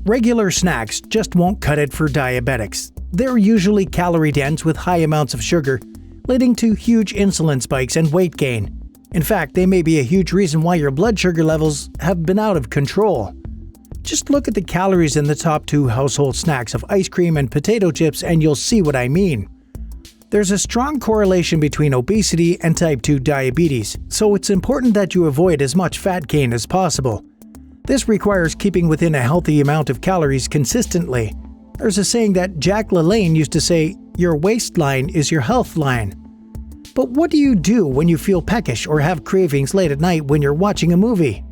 Regular snacks just won't cut it for diabetics. They're usually calorie-dense with high amounts of sugar, leading to huge insulin spikes and weight gain. In fact, they may be a huge reason why your blood sugar levels have been out of control. Just look at the calories in the top 2 household snacks of ice cream and potato chips and you'll see what I mean. There's a strong correlation between obesity and type 2 diabetes, so it's important that you avoid as much fat gain as possible. This requires keeping within a healthy amount of calories consistently. There's a saying that Jack Lalanne used to say, "Your waistline is your healthline." But what do you do when you feel peckish or have cravings late at night when you're watching a movie?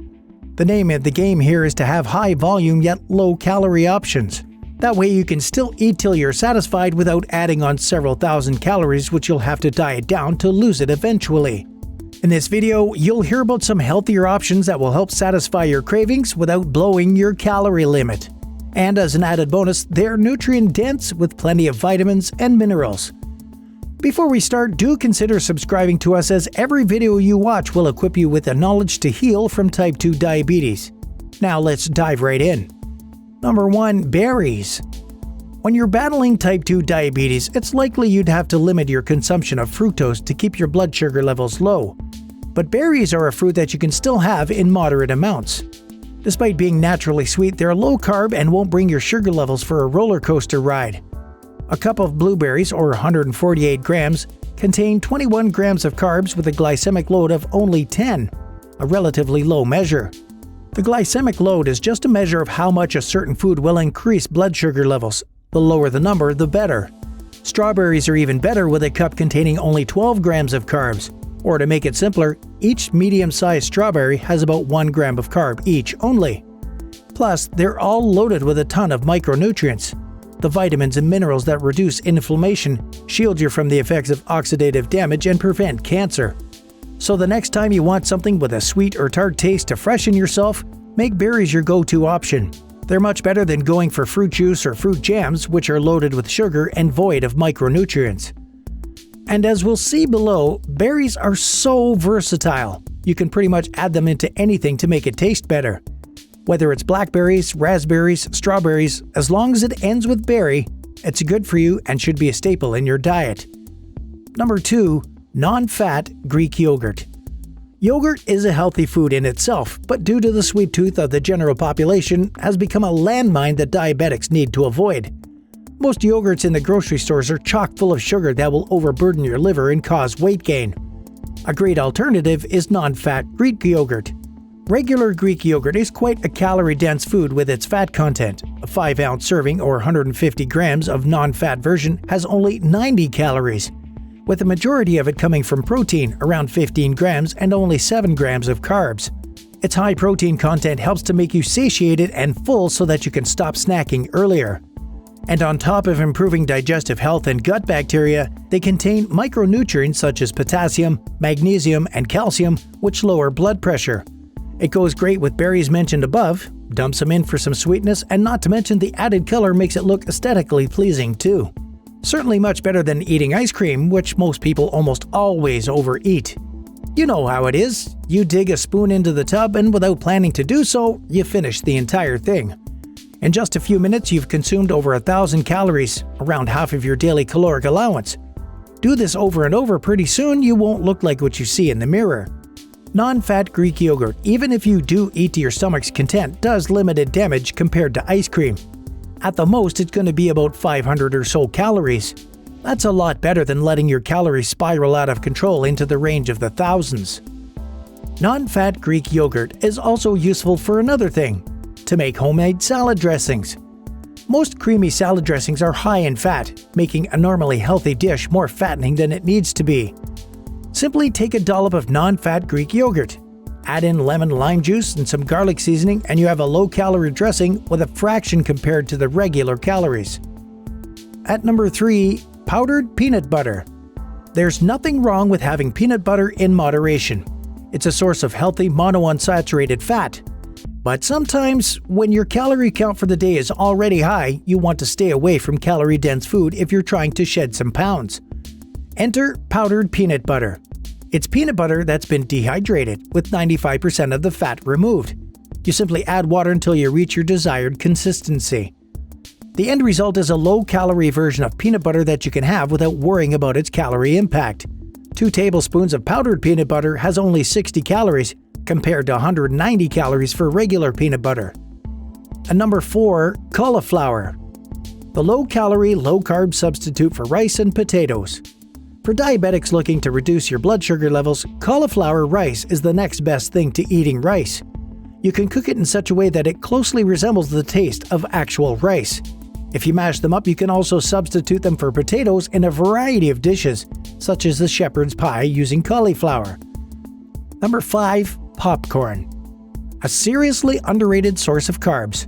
The name of the game here is to have high volume yet low calorie options. That way you can still eat till you're satisfied without adding on several thousand calories, which you'll have to diet down to lose it eventually. In this video, you'll hear about some healthier options that will help satisfy your cravings without blowing your calorie limit. And as an added bonus, they're nutrient-dense with plenty of vitamins and minerals. Before we start, do consider subscribing to us as every video you watch will equip you with the knowledge to heal from type 2 diabetes. Now let's dive right in. Number 1. Berries. When you're battling type 2 diabetes, it's likely you'd have to limit your consumption of fructose to keep your blood sugar levels low. But berries are a fruit that you can still have in moderate amounts. Despite being naturally sweet, they're low carb and won't bring your sugar levels for a roller coaster ride. A cup of blueberries, or 148 grams, contain 21 grams of carbs with a glycemic load of only 10, a relatively low measure. The glycemic load is just a measure of how much a certain food will increase blood sugar levels. The lower the number, the better. Strawberries are even better with a cup containing only 12 grams of carbs. Or to make it simpler, each medium-sized strawberry has about 1 gram of carb each only. Plus, they're all loaded with a ton of micronutrients, the vitamins and minerals that reduce inflammation, shield you from the effects of oxidative damage, and prevent cancer. So the next time you want something with a sweet or tart taste to freshen yourself, make berries your go-to option. They're much better than going for fruit juice or fruit jams, which are loaded with sugar and void of micronutrients. And as we'll see below, berries are so versatile. You can pretty much add them into anything to make it taste better. Whether it's blackberries, raspberries, strawberries, as long as it ends with berry, it's good for you and should be a staple in your diet. Number 2. Non-fat Greek yogurt. Yogurt is a healthy food in itself, but due to the sweet tooth of the general population, has become a landmine that diabetics need to avoid. Most yogurts in the grocery stores are chock full of sugar that will overburden your liver and cause weight gain. A great alternative is non-fat Greek yogurt. Regular Greek yogurt is quite a calorie-dense food with its fat content. A 5-ounce serving, or 150 grams, of non-fat version has only 90 calories, with the majority of it coming from protein, around 15 grams, and only 7 grams of carbs. Its high protein content helps to make you satiated and full so that you can stop snacking earlier. And on top of improving digestive health and gut bacteria, they contain micronutrients such as potassium, magnesium, and calcium, which lower blood pressure. It goes great with berries mentioned above, dump some in for some sweetness, and not to mention the added color makes it look aesthetically pleasing too. Certainly much better than eating ice cream, which most people almost always overeat. You know how it is. You dig a spoon into the tub and without planning to do so, you finish the entire thing. In just a few minutes, you've consumed over 1,000 calories, around half of your daily caloric allowance. Do this over and over, pretty soon you won't look like what you see in the mirror. Non-fat Greek yogurt, even if you do eat to your stomach's content, does limited damage compared to ice cream. At the most, it's going to be about 500 or so calories. That's a lot better than letting your calories spiral out of control into the range of the thousands. Non-fat Greek yogurt is also useful for another thing: to make homemade salad dressings. Most creamy salad dressings are high in fat, making a normally healthy dish more fattening than it needs to be. Simply take a dollop of non-fat Greek yogurt, add in lemon lime juice and some garlic seasoning, and you have a low-calorie dressing with a fraction compared to the regular calories. At number 3, powdered peanut butter. There's nothing wrong with having peanut butter in moderation. It's a source of healthy monounsaturated fat. But sometimes, when your calorie count for the day is already high, you want to stay away from calorie-dense food if you're trying to shed some pounds. Enter powdered peanut butter. It's peanut butter that's been dehydrated, with 95% of the fat removed. You simply add water until you reach your desired consistency. The end result is a low-calorie version of peanut butter that you can have without worrying about its calorie impact. 2 tablespoons of powdered peanut butter has only 60 calories, compared to 190 calories for regular peanut butter. And number 4, cauliflower. The low-calorie, low-carb substitute for rice and potatoes. For diabetics looking to reduce your blood sugar levels, cauliflower rice is the next best thing to eating rice. You can cook it in such a way that it closely resembles the taste of actual rice. If you mash them up, you can also substitute them for potatoes in a variety of dishes, such as the shepherd's pie using cauliflower. Number 5, popcorn. A seriously underrated source of carbs.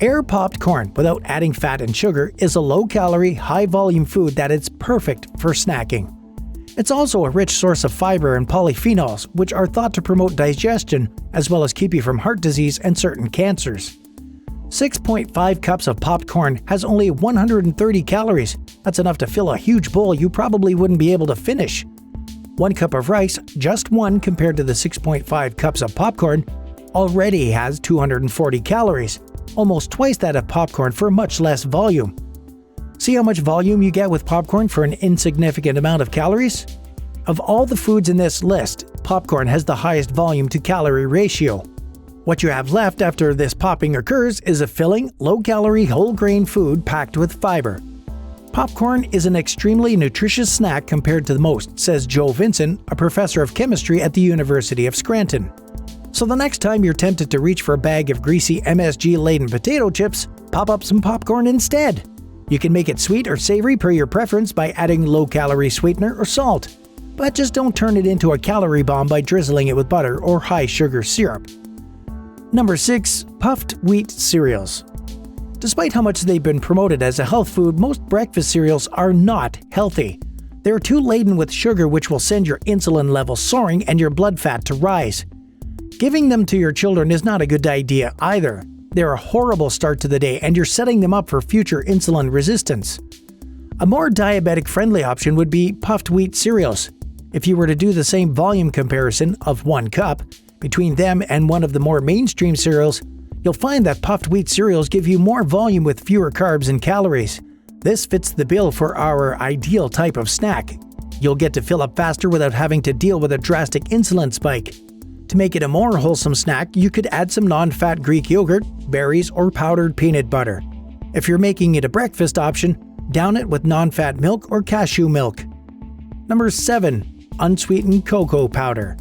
Air-popped corn without adding fat and sugar is a low-calorie, high-volume food that is perfect for snacking. It's also a rich source of fiber and polyphenols, which are thought to promote digestion as well as keep you from heart disease and certain cancers. 6.5 cups of popcorn has only 130 calories. That's enough to fill a huge bowl you probably wouldn't be able to finish. 1 cup of rice, just one compared to the 6.5 cups of popcorn, already has 240 calories, almost twice that of popcorn for much less volume. See how much volume you get with popcorn for an insignificant amount of calories? Of all the foods in this list, popcorn has the highest volume to calorie ratio. What you have left after this popping occurs is a filling, low-calorie whole-grain food packed with fiber. Popcorn is an extremely nutritious snack compared to most, says Joe Vinson, a professor of chemistry at the University of Scranton. So the next time you're tempted to reach for a bag of greasy MSG-laden potato chips, pop up some popcorn instead. You can make it sweet or savory per your preference by adding low-calorie sweetener or salt. But just don't turn it into a calorie bomb by drizzling it with butter or high-sugar syrup. Number 6. Puffed wheat cereals. Despite how much they've been promoted as a health food, most breakfast cereals are not healthy. They're too laden with sugar, which will send your insulin levels soaring and your blood fat to rise. Giving them to your children is not a good idea either. They're a horrible start to the day, and you're setting them up for future insulin resistance. A more diabetic-friendly option would be puffed wheat cereals. If you were to do the same volume comparison of 1 cup between them and one of the more mainstream cereals, you'll find that puffed wheat cereals give you more volume with fewer carbs and calories. This fits the bill for our ideal type of snack. You'll get to fill up faster without having to deal with a drastic insulin spike. To make it a more wholesome snack, you could add some non-fat Greek yogurt, berries, or powdered peanut butter. If you're making it a breakfast option, down it with non-fat milk or cashew milk. Number 7. Unsweetened cocoa powder.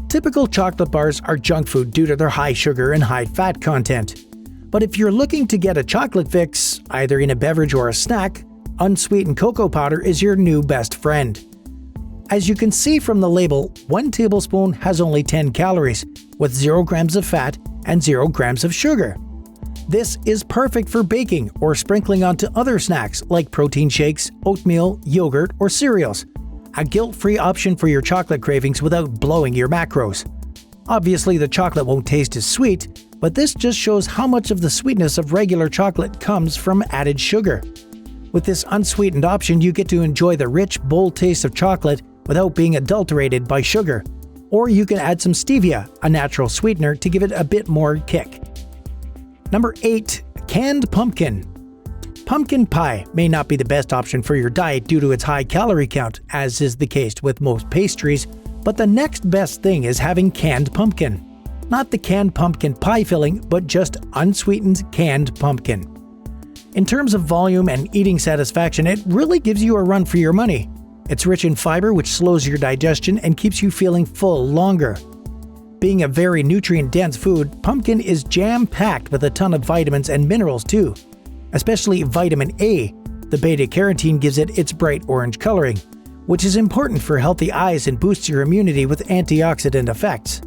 Typical chocolate bars are junk food due to their high sugar and high fat content. But if you're looking to get a chocolate fix, either in a beverage or a snack, unsweetened cocoa powder is your new best friend. As you can see from the label, 1 tablespoon has only 10 calories, with 0 grams of fat and 0 grams of sugar. This is perfect for baking or sprinkling onto other snacks like protein shakes, oatmeal, yogurt, or cereals. A guilt-free option for your chocolate cravings without blowing your macros. Obviously, the chocolate won't taste as sweet, but this just shows how much of the sweetness of regular chocolate comes from added sugar. With this unsweetened option, you get to enjoy the rich, bold taste of chocolate without being adulterated by sugar. Or you can add some stevia, a natural sweetener, to give it a bit more kick. Number 8. Canned pumpkin. Pumpkin pie may not be the best option for your diet due to its high calorie count, as is the case with most pastries, but the next best thing is having canned pumpkin. Not the canned pumpkin pie filling, but just unsweetened canned pumpkin. In terms of volume and eating satisfaction, it really gives you a run for your money. It's rich in fiber, which slows your digestion and keeps you feeling full longer. Being a very nutrient-dense food, pumpkin is jam-packed with a ton of vitamins and minerals too. Especially vitamin A, the beta-carotene gives it its bright orange coloring, which is important for healthy eyes and boosts your immunity with antioxidant effects.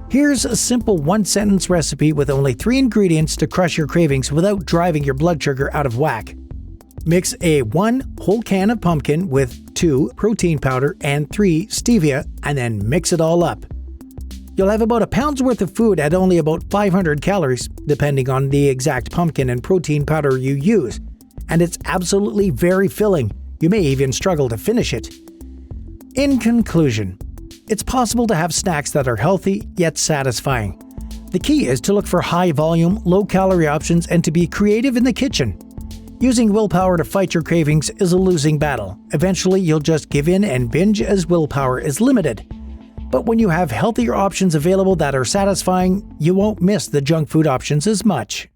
Here's a simple 1-sentence recipe with only 3 ingredients to crush your cravings without driving your blood sugar out of whack. Mix a 1 whole can of pumpkin with 2 protein powder and 3 stevia, and then mix it all up. You'll have about a pound's worth of food at only about 500 calories, depending on the exact pumpkin and protein powder you use, and it's absolutely very filling. You may even struggle to finish it. In conclusion, it's possible to have snacks that are healthy yet satisfying. The key is to look for high-volume, low-calorie options and to be creative in the kitchen. Using willpower to fight your cravings is a losing battle. Eventually, you'll just give in and binge as willpower is limited. But when you have healthier options available that are satisfying, you won't miss the junk food options as much.